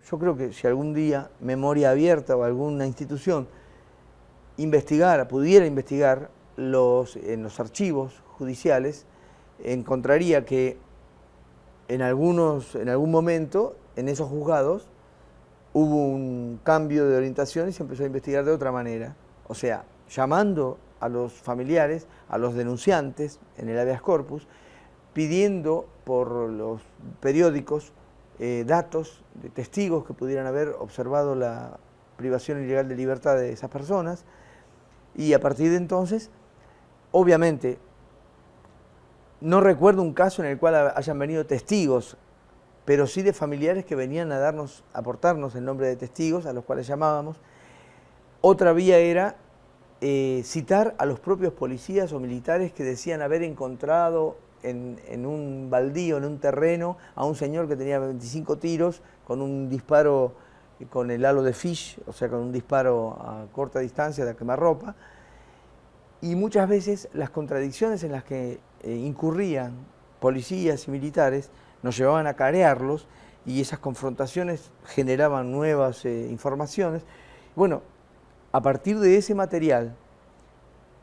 yo creo que si algún día Memoria Abierta o alguna institución pudiera investigar en los archivos judiciales, encontraría que en algún momento, en esos juzgados, hubo un cambio de orientación y se empezó a investigar de otra manera. O sea, llamando a los familiares, a los denunciantes en el habeas corpus, pidiendo por los periódicos datos de testigos que pudieran haber observado la privación ilegal de libertad de esas personas, y a partir de entonces, obviamente, no recuerdo un caso en el cual hayan venido testigos, pero sí de familiares que venían a aportarnos el nombre de testigos, a los cuales llamábamos. Otra vía era citar a los propios policías o militares que decían haber encontrado en un baldío, en un terreno, a un señor que tenía 25 tiros con un disparo con el halo de Fish, o sea, con un disparo a corta distancia de quemarropa. Y muchas veces las contradicciones en las que incurrían policías y militares nos llevaban a carearlos, y esas confrontaciones generaban nuevas informaciones. Bueno, a partir de ese material,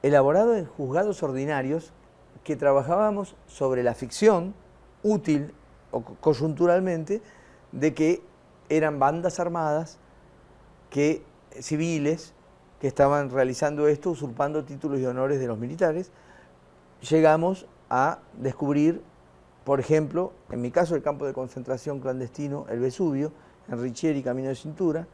elaborado en juzgados ordinarios, que trabajábamos sobre la ficción útil o coyunturalmente de que eran bandas armadas civiles que estaban realizando esto, usurpando títulos y honores de los militares. Llegamos a descubrir, por ejemplo, en mi caso, el campo de concentración clandestino, el Vesubio, en Richieri, Camino de Cintura.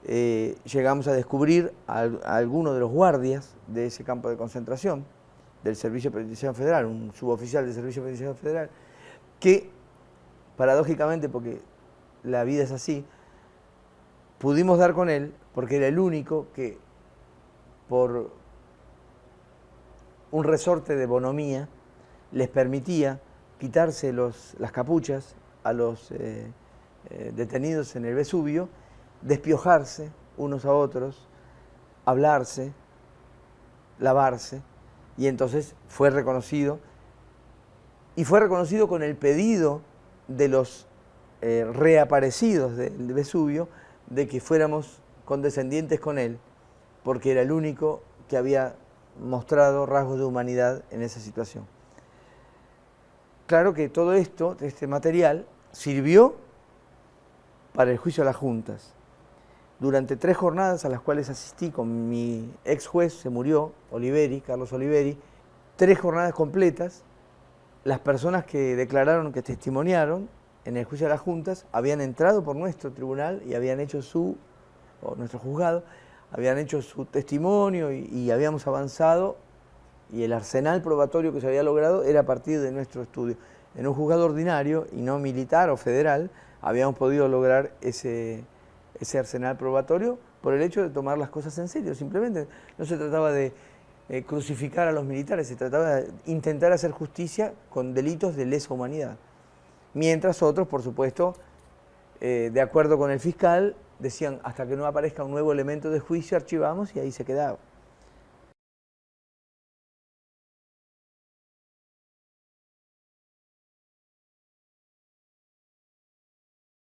Llegamos a descubrir a alguno de los guardias de ese campo de concentración, del Servicio Penitenciario Federal, un suboficial del Servicio Penitenciario Federal, que, paradójicamente, porque la vida es así, pudimos dar con él porque era el único que, por un resorte de bonomía, les permitía quitarse las capuchas a los detenidos en el Vesubio, despiojarse unos a otros, hablarse, lavarse, y entonces fue reconocido, y fue reconocido con el pedido de los reaparecidos del Vesubio de que fuéramos condescendientes con él, porque era el único que había mostrado rasgos de humanidad en esa situación. Claro que todo esto, este material, sirvió para el juicio a las juntas. Durante 3 jornadas a las cuales asistí con mi ex juez, se murió, Carlos Oliveri, 3 jornadas completas, las personas que declararon, que testimoniaron en el juicio a las juntas, habían entrado por nuestro tribunal y habían hecho nuestro juzgado, habían hecho su testimonio y habíamos avanzado, y el arsenal probatorio que se había logrado era a partir de nuestro estudio. En un juzgado ordinario y no militar o federal, habíamos podido lograr ese arsenal probatorio por el hecho de tomar las cosas en serio. Simplemente no se trataba de crucificar a los militares, se trataba de intentar hacer justicia con delitos de lesa humanidad. Mientras otros, por supuesto, de acuerdo con el fiscal, decían hasta que no aparezca un nuevo elemento de juicio, archivamos, y ahí se quedaba.